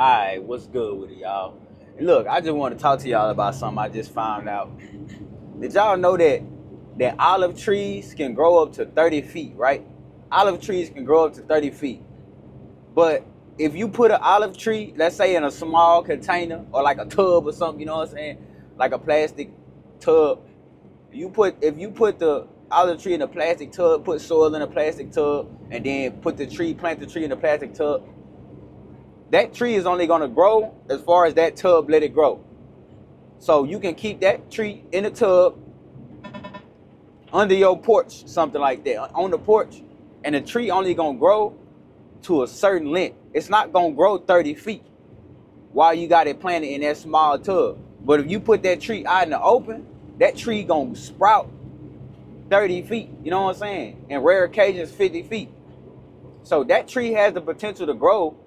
Alright, what's good with it, y'all? And look, I just want to talk to y'all about something I just found out. Did y'all know that olive trees can grow up to 30 feet, right? Olive trees can grow up to 30 feet. But if you put an olive tree, let's say in a small container or like a tub or something, you know what I'm saying? Like a plastic tub. If you put the olive tree in a plastic tub, put soil in a plastic tub, and then plant the tree in a plastic tub, that tree is only gonna grow as far as that tub let it grow. So you can keep that tree in a tub under your porch, something like that, on the porch, and the tree only gonna grow to a certain length. It's not gonna grow 30 feet while you got it planted in that small tub. But if you put that tree out in the open, that tree gonna sprout 30 feet, you know what I'm saying? In rare occasions, 50 feet. So that tree has the potential to grow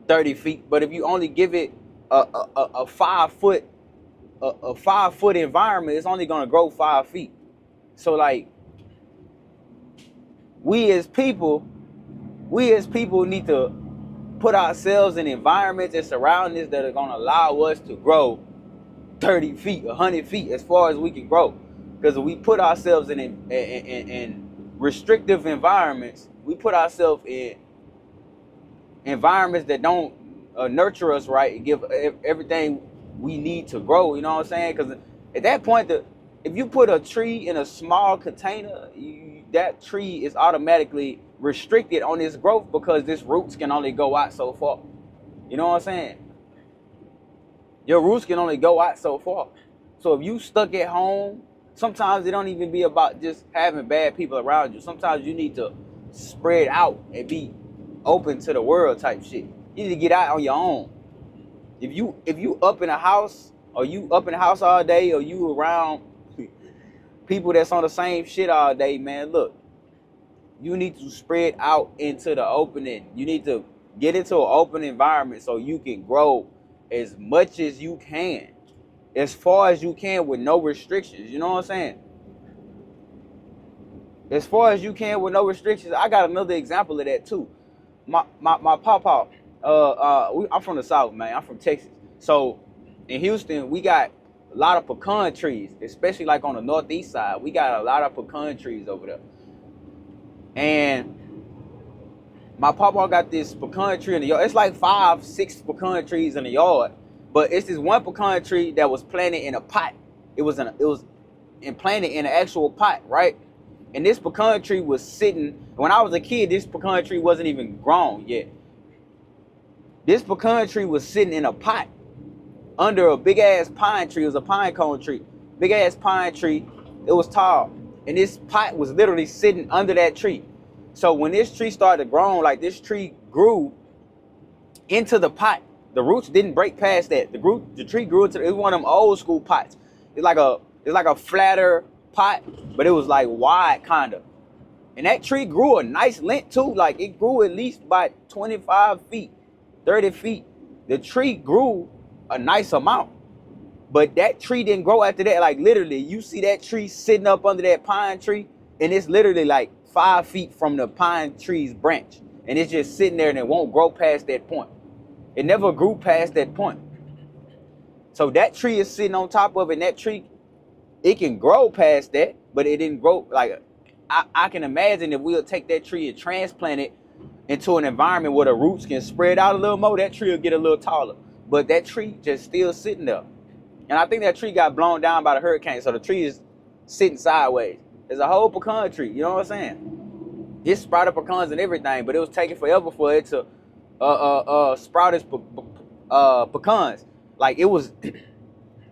30 feet, but if you only give it a 5 foot a 5 foot environment, it's only gonna grow 5 feet. So like we as people need to put ourselves in environments and surroundings that are gonna allow us to grow 30 feet, 100 feet as far as we can grow. Because if we put ourselves in restrictive environments, we put ourselves in environments that don't nurture us right and give everything we need to grow, you know what I'm saying? Because at that point, if you put a tree in a small container, that tree is automatically restricted on its growth because its roots can only go out so far. You know what I'm saying? Your roots can only go out so far. So if you stuck at home, sometimes it don't even be about just having bad people around you. Sometimes you need to spread out and be open to the world type shit. You need to get out on your own. If you up in a house, or you up in the house all day, or you around people that's on the same shit all day, man, look, you need to spread out into the opening. You need to get into an open environment so you can grow as much as you can, as far as you can, with no restrictions. You know what I'm saying? As far as you can with no restrictions. I got another example of that too. My papa, I'm from the South, man. I'm from Texas. So in Houston, we got a lot of pecan trees, especially like on the northeast side. We got a lot of pecan trees over there. And my papa got this pecan tree in the yard. It's like 5-6 pecan trees in the yard, but it's this one pecan tree that was planted in a pot. It was planted in an actual pot, right? And this pecan tree was sitting. When I was a kid, this pecan tree wasn't even grown yet. This pecan tree was sitting in a pot under a big ass pine tree. It was a pine cone tree, big ass pine tree. It was tall, and this pot was literally sitting under that tree. So when this tree started growing, like this tree grew into the pot, the roots didn't break past that. The tree grew into. It was one of them old school pots. It's like a flatter pot, but it was like wide kinda. And that tree grew a nice length too. Like it grew at least by 25 feet, 30 feet. The tree grew a nice amount. But that tree didn't grow after that. Like literally, you see that tree sitting up under that pine tree, and it's literally like 5 feet from the pine tree's branch. And it's just sitting there and it won't grow past that point. It never grew past that point. So that tree is sitting on top of it, and that tree, it can grow past that, but it didn't grow. Like I can imagine if we'll take that tree and transplant it into an environment where the roots can spread out a little more, that tree will get a little taller. But that tree just still sitting there. And I think that tree got blown down by the hurricane, so the tree is sitting sideways. There's a whole pecan tree, you know what I'm saying? It sprouted pecans and everything, but it was taking forever for it to sprout its pecans. Like it was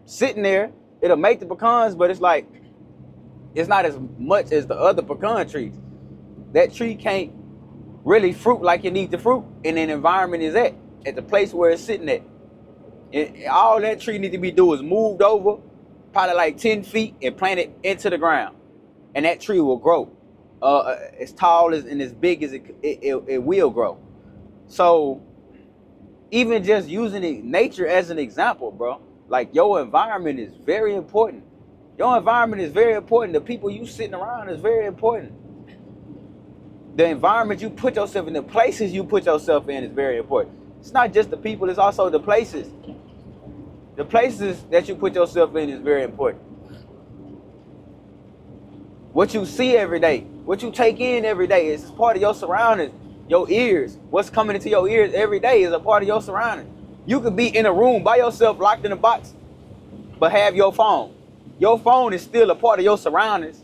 sitting there, it'll make the pecans, but it's like, it's not as much as the other pecan trees. That tree can't really fruit like it needs to fruit in an environment is at the place where it's sitting at. And all that tree needs to be doing is moved over, probably like 10 feet, and planted into the ground. And that tree will grow as tall as and as big as it will grow. So even just using nature as an example, bro, like your environment is very important. Your environment is very important. The people you sitting around is very important. The environment you put yourself in, the places you put yourself in is very important. It's not just the people, it's also the places. The places that you put yourself in is very important. What you see every day, what you take in every day is part of your surroundings. Your ears, what's coming into your ears every day is a part of your surroundings. You could be in a room by yourself, locked in a box, but have your phone. Your phone is still a part of your surroundings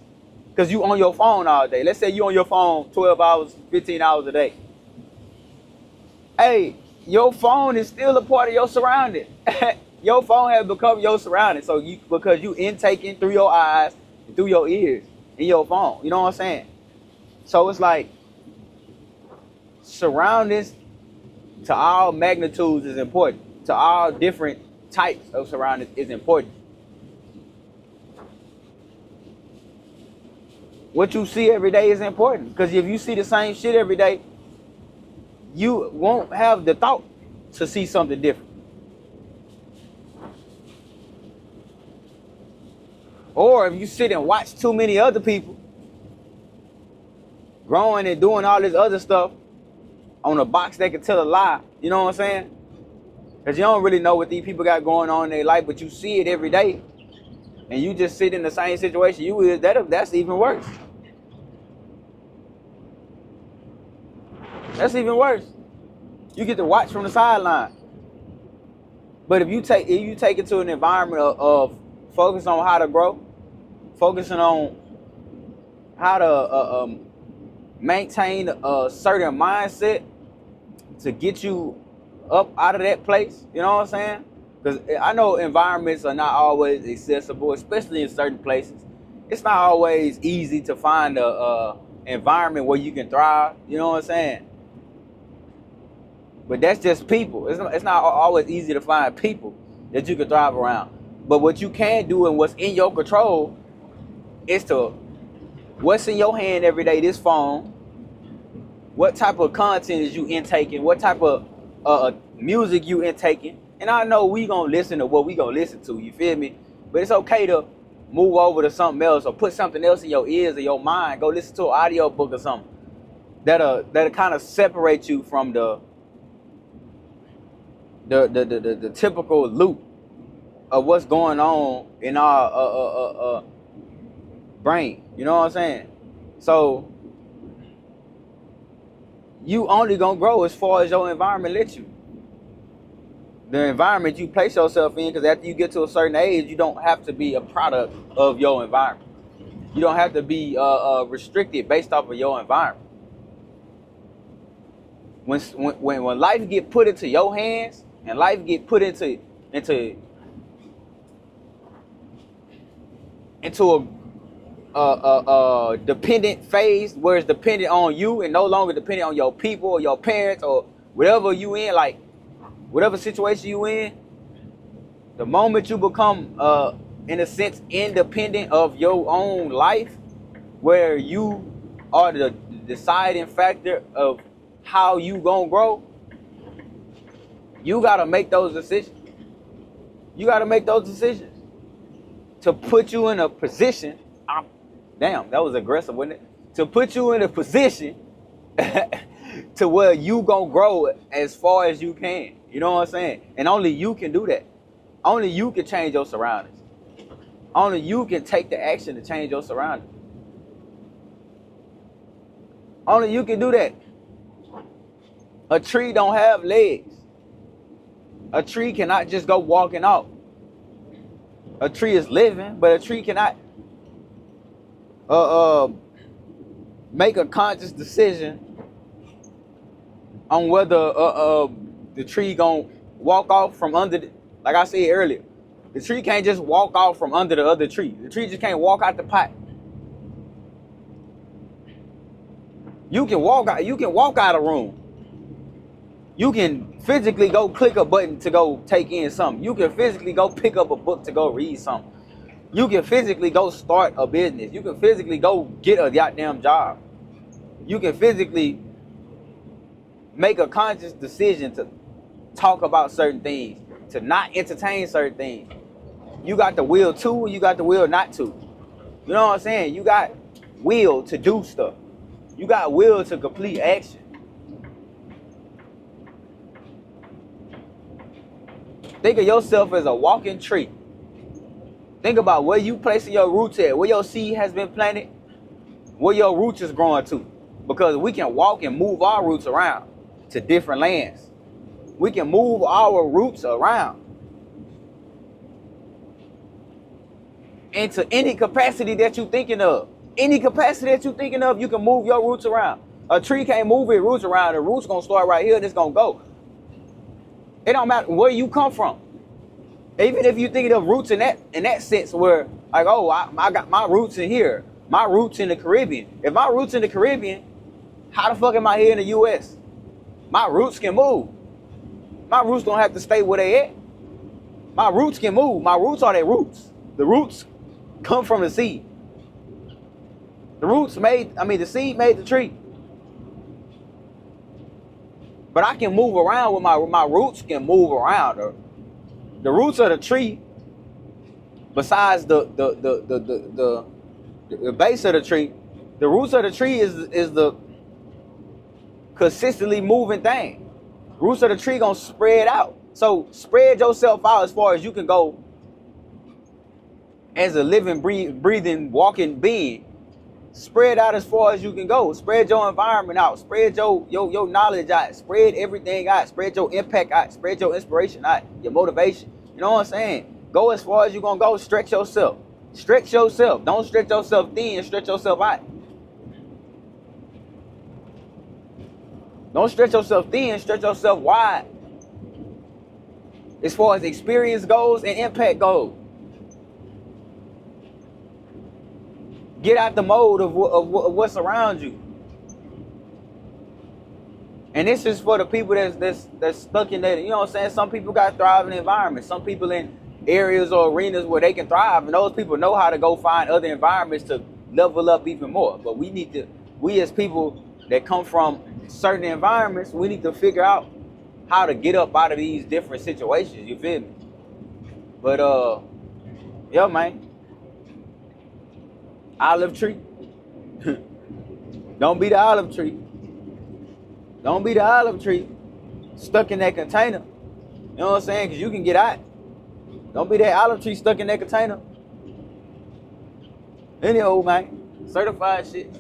because you on your phone all day. Let's say you on your phone 12 hours, 15 hours a day. Hey, your phone is still a part of your surroundings. Your phone has become your surroundings. So because you intaking through your eyes, and through your ears, in your phone. You know what I'm saying? So it's like surroundings to all magnitudes is important. To all different types of surroundings is important. What you see every day is important, because if you see the same shit every day, you won't have the thought to see something different. Or if you sit and watch too many other people growing and doing all this other stuff on a box that can tell a lie, you know what I'm saying? Because you don't really know what these people got going on in their life, but you see it every day, and you just sit in the same situation you is, that's even worse. That's even worse. You get to watch from the sideline. But if you take it to an environment of focus on how to grow, focusing on how to maintain a certain mindset to get you up out of that place, you know what I'm saying? Because I know environments are not always accessible, especially in certain places. It's not always easy to find a environment where you can thrive, you know what I'm saying? But that's just people. It's not always easy to find people that you can thrive around. But what you can do and what's in your control is to, what's in your hand every day, this phone, what type of content is you intaking, what type of music you intaking. And I know we gonna listen to what we gonna listen to, you feel me? But it's okay to move over to something else or put something else in your ears or your mind. Go listen to an audio book or something that'll kind of separate you from the typical loop of what's going on in our brain. You know what I'm saying? So you only gonna grow as far as your environment lets you. The environment you place yourself in, because after you get to a certain age, you don't have to be a product of your environment. You don't have to be restricted based off of your environment. When life get put into your hands and life get put into a dependent phase where it's dependent on you and no longer dependent on your people or your parents or whatever you in, like whatever situation you in, the moment you become in a sense independent of your own life, where you are the deciding factor of how you gonna grow, you gotta make those decisions. You gotta make those decisions to put you in a position. Damn, that was aggressive, wasn't it? To put you in a position to where you gonna grow as far as you can. You know what I'm saying? And only you can do that. Only you can change your surroundings. Only you can take the action to change your surroundings. Only you can do that. A tree don't have legs. A tree cannot just go walking out. A tree is living, but a tree cannot make a conscious decision on whether the tree gonna walk off from under like I said earlier. The tree can't just walk off from under the other tree. The tree just can't walk out the pot. You can walk out a room. You can physically go click a button to go take in something. You can physically go pick up a book to go read something. You can physically go start a business. You can physically go get a goddamn job. You can physically make a conscious decision to talk about certain things, to not entertain certain things. You got the will to, you got the will not to. You know what I'm saying? You got will to do stuff. You got will to complete action. Think of yourself as a walking tree. Think about where you placing your roots at, where your seed has been planted, where your roots is growing to. Because we can walk and move our roots around to different lands. We can move our roots around into any capacity that you're thinking of. Any capacity that you're thinking of, you can move your roots around. A tree can't move its roots around. The roots gonna start right here and it's gonna go. It don't matter where you come from. Even if you think of roots in that sense, where like, oh, I got my roots in here, my roots in the Caribbean. If my roots in the Caribbean, how the fuck am I here in the U.S.? My roots can move. My roots don't have to stay where they at. My roots can move. My roots are their roots. The roots come from the seed. The seed made the tree. But I can move around with my roots can move around. The roots of the tree, besides the base of the tree, the roots of the tree is the consistently moving thing. Roots of the tree gonna spread out. So spread yourself out as far as you can go as a living, breathing, walking being. Spread out as far as you can go. Spread your environment out. Spread your knowledge out. Spread everything out. Spread your impact out. Spread your inspiration out. Your motivation. You know what I'm saying? Go as far as you're gonna go. Stretch yourself. Stretch yourself. Don't stretch yourself thin. Stretch yourself out. Don't stretch yourself thin. Stretch yourself wide. As far as experience goes and impact goes. Get out the mode of what's around you. And this is for the people that's stuck in that, you know what I'm saying? Some people got thriving environments. Some people in areas or arenas where they can thrive. And those people know how to go find other environments to level up even more. But we as people that come from certain environments, we need to figure out how to get up out of these different situations. You feel me? But, yeah, man. Olive tree. Don't be the olive tree. Don't be the olive tree stuck in that container. You know what I'm saying? Because you can get out. Don't be that olive tree stuck in that container. Anyhow, man. Certified shit.